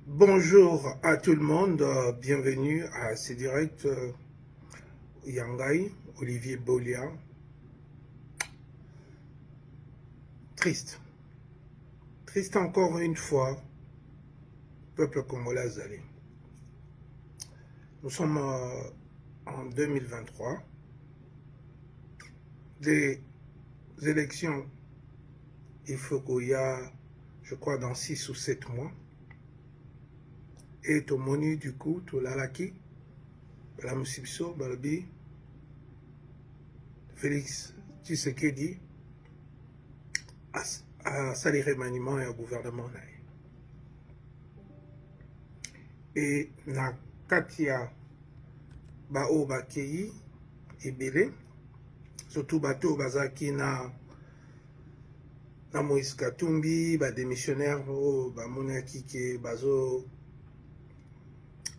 Bonjour à tout le monde, bienvenue à ce direct Yangai, Olivier Bolia. Triste encore une fois, peuple congolais Azali. Nous sommes en 2023, des élections, il faut qu'il y a, je crois, dans 6 ou 7 mois, et au moni du coup, tout l'alaki, la Moussibso, Balabi, Félix Tshisekedi, à sali remaniement et au gouvernement. Et na katia bao bakei ebele, surtout bato bazaki na Moïse Katumbi, ba démissionnaire o ba monaki ke bazo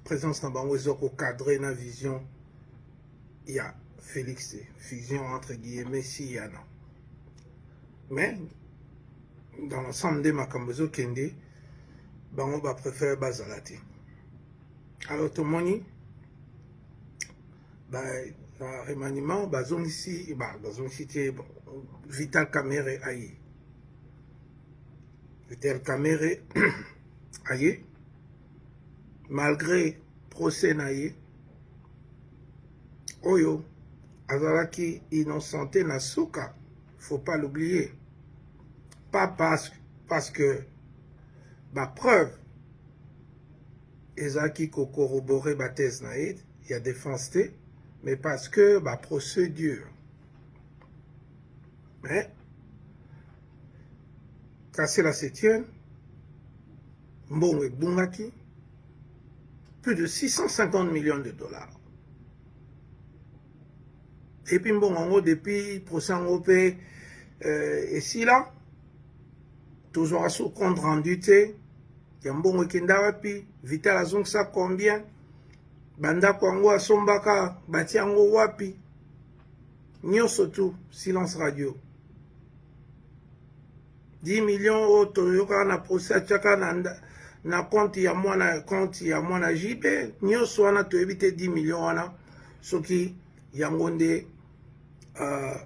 présence na bango ezoko cadrer na vision ya Félix, vision entre guillemets si yana. Mais dans l'ensemble des makambo ezokende bango ba préfère bazala te. Alors tomoni na remaniement bazongisi te Vital Kamerhe aye. Vital Kamerhe aye, malgré procès na ye oyo azalaki innocenté na suka, faut pas l'oublier, pas parce que ba preuve ezalaki ko corroborer ba thèse na ye ya défense te, mais parce que ba procédure. Mais kasi la septième mbongo ebungaki plus de 650 millions de dollars. Et puis bon, en gros, depuis procès en gros, et si là, toujours à ce compte rendu, il y a un bon week-end puis Vital Azong ça combien, Banda Kwango à Sombaka, Batiango Wapi, Nyo surtout, silence radio. 10 millions autres, yoka na procès chaka na compte ya mwana JB, Nyo soana to éviter 10 millions wana, ce qui yangonde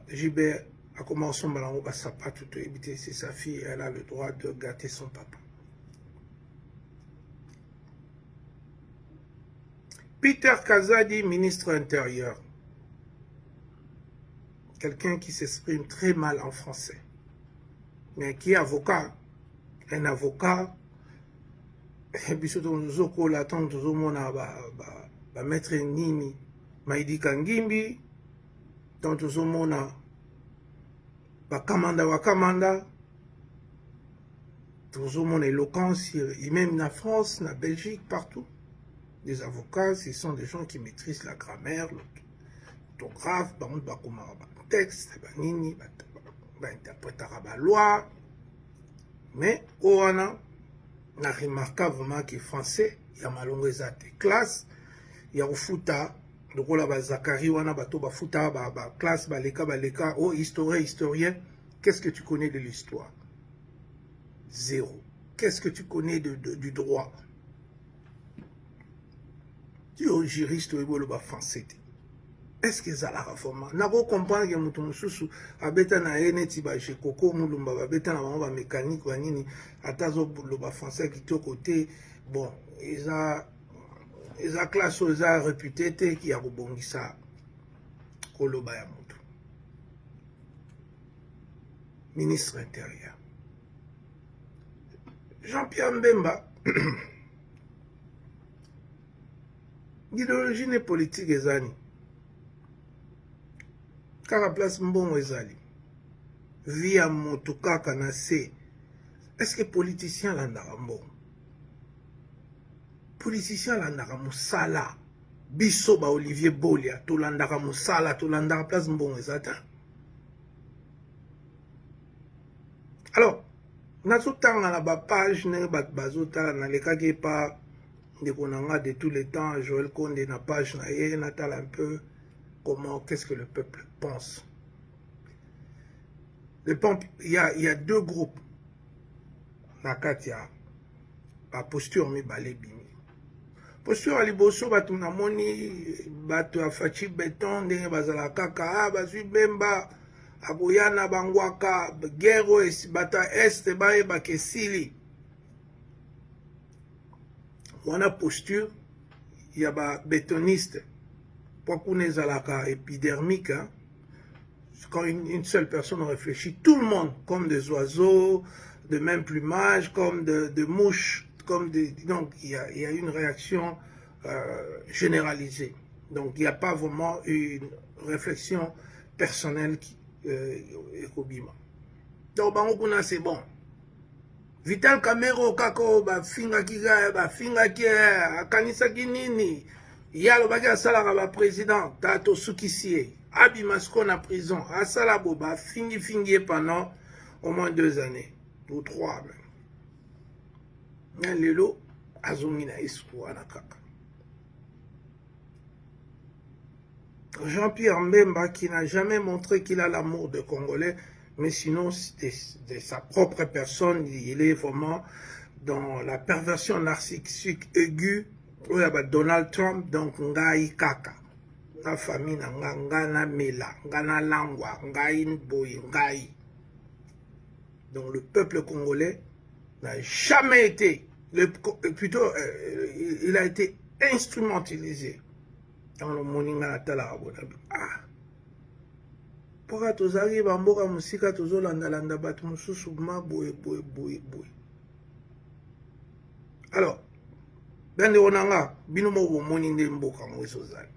JB a commencé à sapato tout éviter, c'est sa fille, elle a le droit de gâter son papa. Peter Kazadi, ministre intérieur, quelqu'un qui s'exprime très mal en français, mais qui est avocat, un avocat, et puis surtout nous avons l'attente de maître Nini Maïdi Kangimbi, donc nous avons Wakamanda, toujours mon éloquence, et même en France, en Belgique, partout. Les avocats, ce sont des gens qui maîtrisent la grammaire, l'orthographe, le texte, la loi. Mais, on a remarquablement que français, il y a malongo des classes, il y a au fouta, donc on a Zakari, on a bateau, fouta, classe, baleka, oh, historien, qu'est-ce que tu connais de l'histoire? Zéro. Qu'est-ce que tu connais du droit? Tu es juriste ou le français. Est-ce que ça la réforme? N'a pas compris que mutumu susu abeta na eneti ba chez Coco mulumba abeta na ba mécanique wa nini atazo le français qui to côté bon ils a classe ils a réputé qui a rebongisa koloba ya mutu. Ministre intérieur Jean-Pierre Mbemba. L'idéologie n'est politique ezani. Kaka place mbongo ezali. Via moto kaka na se. Est-ce que politicien landaka mbongo? Politicien landaka musala. Biso ba Olivier Bolia. To landaka musala, to landaka place mbongo ezata. Alors, nazotanga na ba page ne bazotala na lekaki pa de tous les temps, Joël Konde na page na ye natala un peu comment, qu'est-ce que le peuple pense. Il y a deux groupes. Nakatia ba posture mibale bimi. Posture à liboso batu namoni batu afachi beton ndenge bazala kaka bazwi bemba akoyana bangwaka guerre bata est baye bakesili. Wana posture ya ba bétoniste pour qu'on ait la épidermique, hein. Quand une seule personne réfléchit, tout le monde, comme des oiseaux, de même plumage, comme de mouches, comme des... Donc, il y a une réaction généralisée. Donc, il n'y a pas vraiment une réflexion personnelle qui est au bima. Donc, c'est bon. Vital Camero, kako, finga kiga, finga kia, kanisa kinini, yalo baki asala ba président, tato sukisie, abimasko na prison, asala boba, fingi pendant au moins 2 années, ou 3 même. Lelo, azongi na esku anakaka. Jean-Pierre Mbemba, qui n'a jamais montré qu'il a l'amour des Congolais, mais sinon, de sa propre personne, il est vraiment dans la perversion narcissique aiguë. Il y a Donald Trump, donc ngai kaka. La famille na mela, ngana langwa, ngai boy, ngai. Donc le peuple congolais n'a jamais été, plutôt, il a été instrumentalisé dans le moninga natala. Ah. Pourquoi tous arrivent en boka musika tous landa batu mususu ma boye. Alors, bende onanga bino mo bomoni nde mboka mweso zali.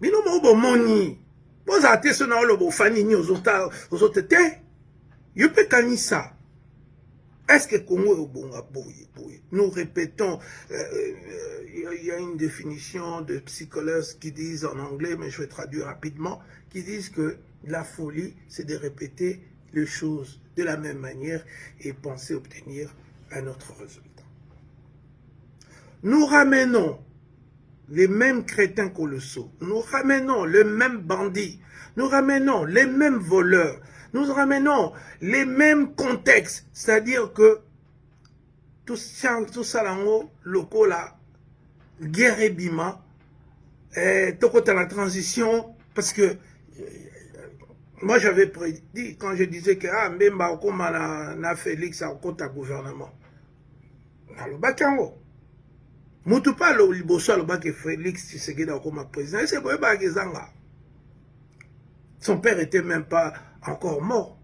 Bino mo bomoni. Poza te sona lo bofani ni ozotete. Yupe kanisa. Est-ce que Congo est bonga boye? Nous répétons, il y a une définition de psychologues qui disent en anglais, mais je vais traduire rapidement, qui disent que la folie, c'est de répéter les choses de la même manière et penser obtenir un autre résultat. Nous ramenons les mêmes crétins colossaux, nous ramenons les mêmes bandits, nous ramenons les mêmes voleurs, nous ramenons les mêmes contextes, c'est-à-dire que tout ça locaux là, guerre et bima, tout côté la transition, parce que moi j'avais prédit quand je disais que Mbemba comme na Félix à côté gouvernement, na le bakango, mutu pas le liboso le bak Félix Tshisekedi comme président, c'est quoi bagezanga. Son père était même pas encore mort.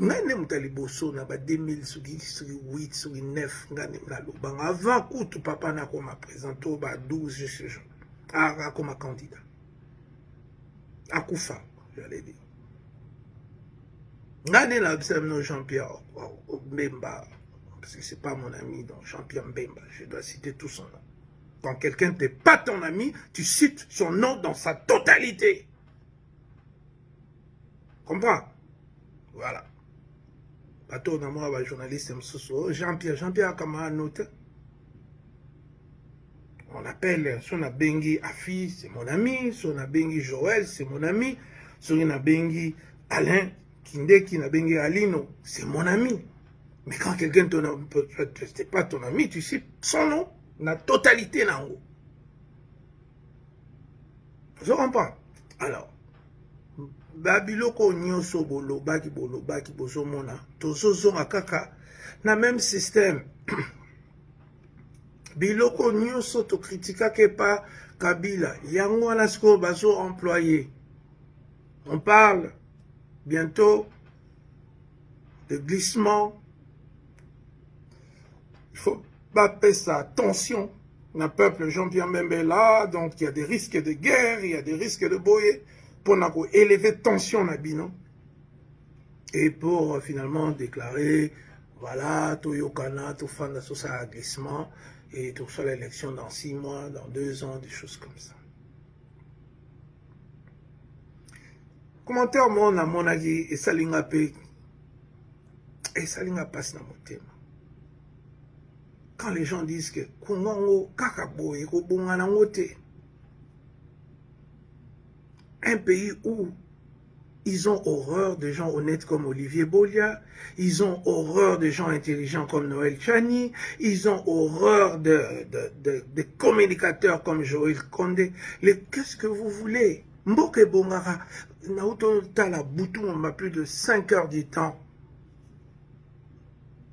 Ngane mutaliboso na ba 2000 sugi 8 sugi 9 ngane mlalo banga avant kutu papa na koma présento ba 12 je sais comme candidat akufa j'allais dire ngane la no Jean-Pierre Mbemba parce que c'est pas mon ami donc Jean-Pierre Mbemba je dois citer tout son nom. Quand quelqu'un n'est pas ton ami, tu cites son nom dans sa totalité. Comprends? Voilà. Bateau na moi ba journaliste Jean-Pierre Kamara note. On appelle son Bengi Afi, c'est mon ami, son Bengi Joël, c'est mon ami, son Bengi Alain Kindeki na Bengi Alino, c'est mon ami. Mais quand quelqu'un n'est pas ton ami, tu cites son nom, la totalité nango. Je comprends. Alors, Babiloko nyoso bolobaki bozomona tozozonga kaka na même système. Biloko nyoso to kritikake pa Kabila yango wana siko bazo employé. On parle bientôt de glissement. Il faut pas faire ça. Attention, le peuple Jean-Pierre Mbemba là, donc il y a des risques de guerre, il y a des risques de boyer. Pour élever tension na bino et pour finalement déclarer voilà Toyokana, tout fan de ça glissement et tout ça l'élection dans 6 mois, dans 2 ans, des choses comme ça. Commentaire mon à mon avis et ça linga pe et ça linga passe dans mon thème. Quand les gens disent que Kongo kakabo et kobongana ngote, un pays où Ils ont horreur de gens honnêtes comme Olivier Bolia. Ils ont horreur de gens intelligents comme Noël Chani. Ils ont horreur de communicateurs comme Joël Condé. Qu'est-ce que vous voulez? Mboke Bongara, Naoto Tala Boutou, on m'a plus de 5 heures du temps.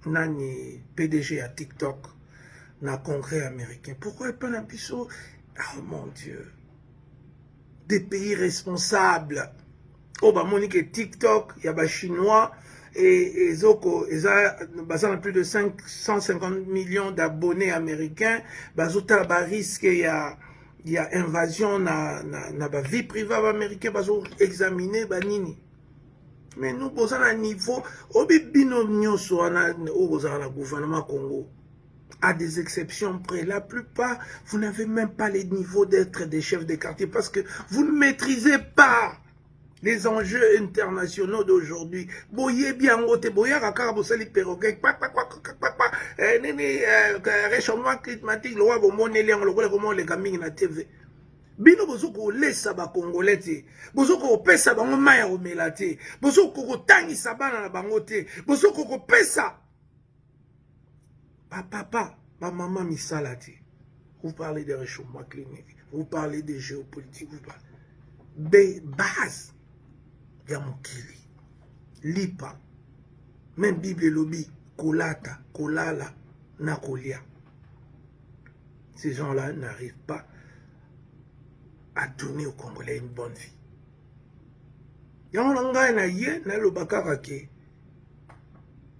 Nani PDG à TikTok, na congrès américain. Pourquoi pas un piso? Oh mon Dieu. Des pays responsables. Oh, bah, Monique TikTok, il y a des Chinois, et Zoko, ils ont plus de 550 millions d'abonnés américains. Bah, Zota, bah, risque, il y a invasion, na vie privée américaine, bah, examiner, bah, nini. Mais nous, nous avons un niveau, le gouvernement Congo, à des exceptions près. La plupart, vous n'avez même pas les niveaux d'être des chefs de quartier parce que vous ne maîtrisez pas les enjeux internationaux d'aujourd'hui. Boye bien ngote, boye kakara bosali perroquet, réchauffement climatique, loi bomone liang lokola comment les gaming na TV. Bino bozoko lesa ba congolais te, bozoko pesa bango maya omela te, bozoko tangisa bana na bango te, bozoko pesa papa, maman misala te. Vous parlez de réchauffement climatique, vous parlez de géopolitique, vous parlez base. Yamukili, lipa, même Bible lobby, kolata, kolala, nakolia. Ces gens-là n'arrivent pas à donner aux Congolais une bonne vie.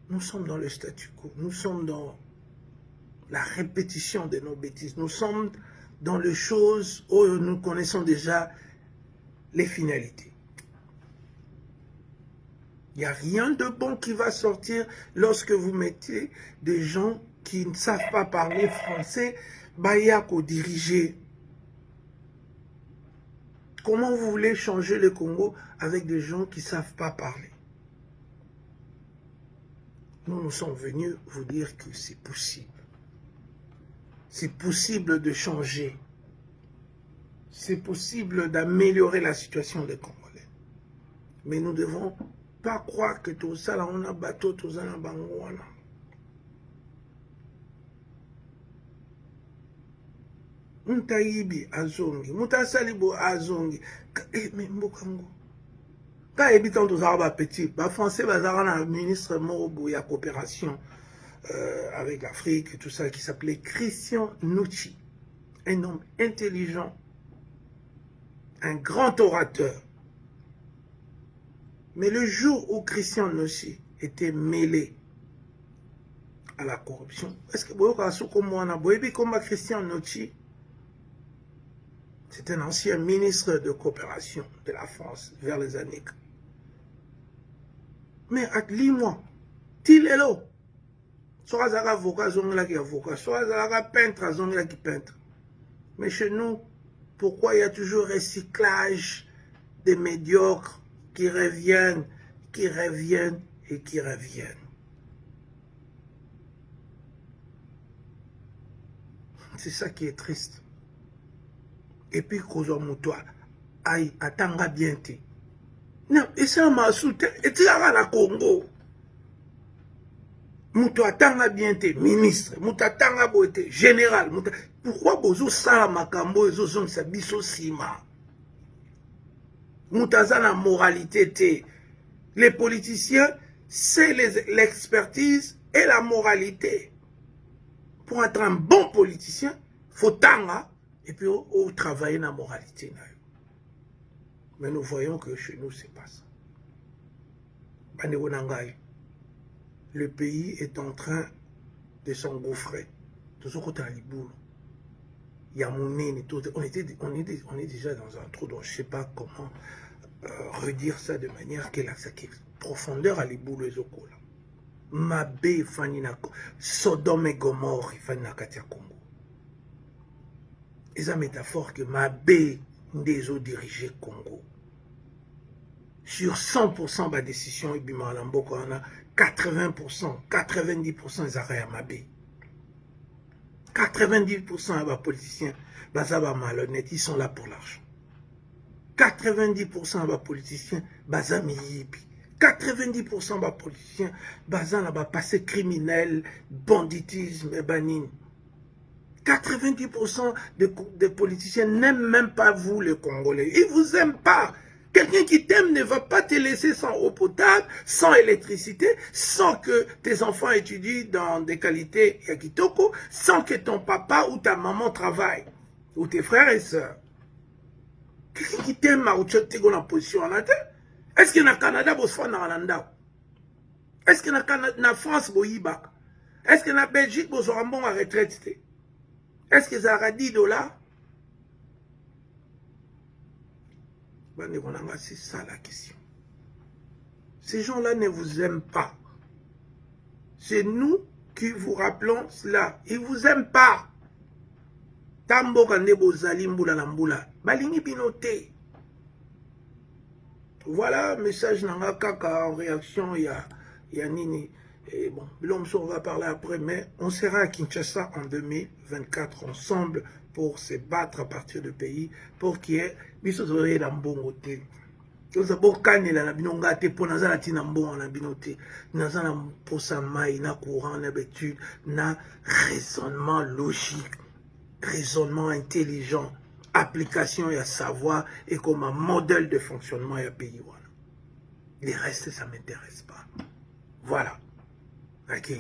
Nous sommes dans le statu quo, nous sommes dans la répétition de nos bêtises, nous sommes dans les choses où nous connaissons déjà les finalités. Il n'y a rien de bon qui va sortir lorsque vous mettez des gens qui ne savent pas parler français, Bayako diriger. Comment vous voulez changer le Congo avec des gens qui ne savent pas parler? Nous sommes venus vous dire que c'est possible. C'est possible de changer. C'est possible d'améliorer la situation des Congolais. Mais nous devons pas croire que tout ça, là, on a bateau, tout ça, là, bangouana. Mutaibi azongi, mutasalibo azongi. Mais mbokango. Quand habitant tous arabes petits, les Français, ils ont un ministre Morobo, il y a coopération avec l'Afrique et tout ça, qui s'appelait Christian Nucci. Un homme intelligent, un grand orateur. Mais le jour où Christian Nucci était mêlé à la corruption, est-ce que vous avez comme Christian Nucci, c'est un ancien ministre de coopération de la France vers les années. Mais lis-moi, Tilelo, soit avocat, zongla qui avocat, soit peintre, zongla qui peintre. Mais chez nous, pourquoi il y a toujours recyclage des médiocres qui reviennent et qui reviennent? C'est ça qui est triste. Et puis, Kozomutoa, aïe, attanga bien te. Non, et ça m'a soutenu, et tu as la Congo. Mouto attanga bien te, ministre, mouto attanga boete, général. Pourquoi bozo sala makambo, ezo zong sa biso sima? Mouto la moralité te. Les politiciens, c'est l'expertise et la moralité. Pour être un bon politicien, faut tanga. Et puis, on travaille dans la moralité. Mais nous voyons que chez nous, ce n'est pas ça. Le pays est en train de s'engouffrer. Tout ce côté à Liboulou. Il y a mon nez, on est déjà dans un trou, donc je ne sais pas comment redire ça de manière qu'elle a sa profondeur à Liboulou et Zokola. Mabé, Faninako, Sodome et Gomorre, Faninakatia Congo. Et ça métaphore que Mabé des eaux dirigées Congo. Sur 100% de la décision, il y a 80%, 90% des arrêts à Mabé. 90% des politiciens, malhonnêtes, ils sont là pour l'argent. 90% des politiciens, baza miyibi. 90% des politiciens baza na ba passé criminel, banditisme et banine. 90% des politiciens n'aiment même pas vous les Congolais. Ils vous aiment pas. Quelqu'un qui t'aime ne va pas te laisser sans eau potable, sans électricité, sans que tes enfants étudient dans des qualités yakitoko, sans que ton papa ou ta maman travaille, ou tes frères et sœurs. Quelqu'un qui t'aime à la position en terre. Est-ce que na Canada, vous faites dans est-ce que na France, vous yiba? Est-ce que na Belgique, vous aurez un bon à retraite? Est-ce que ça aura 10 $? C'est ça la question. Ces gens-là ne vous aiment pas. C'est nous qui vous rappelons cela. Ils ne vous aiment pas. Tambo kande bozali mbula na mbula. Balingi binote. Voilà, message nanga kaka en réaction, il y a Nini. Et bon, l'homme, on va parler après, mais on sera à Kinshasa en 2024 ensemble pour se battre à partir du pays, pour qu'il y ait des côté. Nous avons gagné la binongate pour nous aller na mbongo na binote. Nous avons pour sa maille, na courant, na habitude, na raisonnement logique, raisonnement intelligent, application et à savoir et comme un modèle de fonctionnement et pays. Voilà. Les restes, ça ne m'intéresse pas. Voilà. Ok.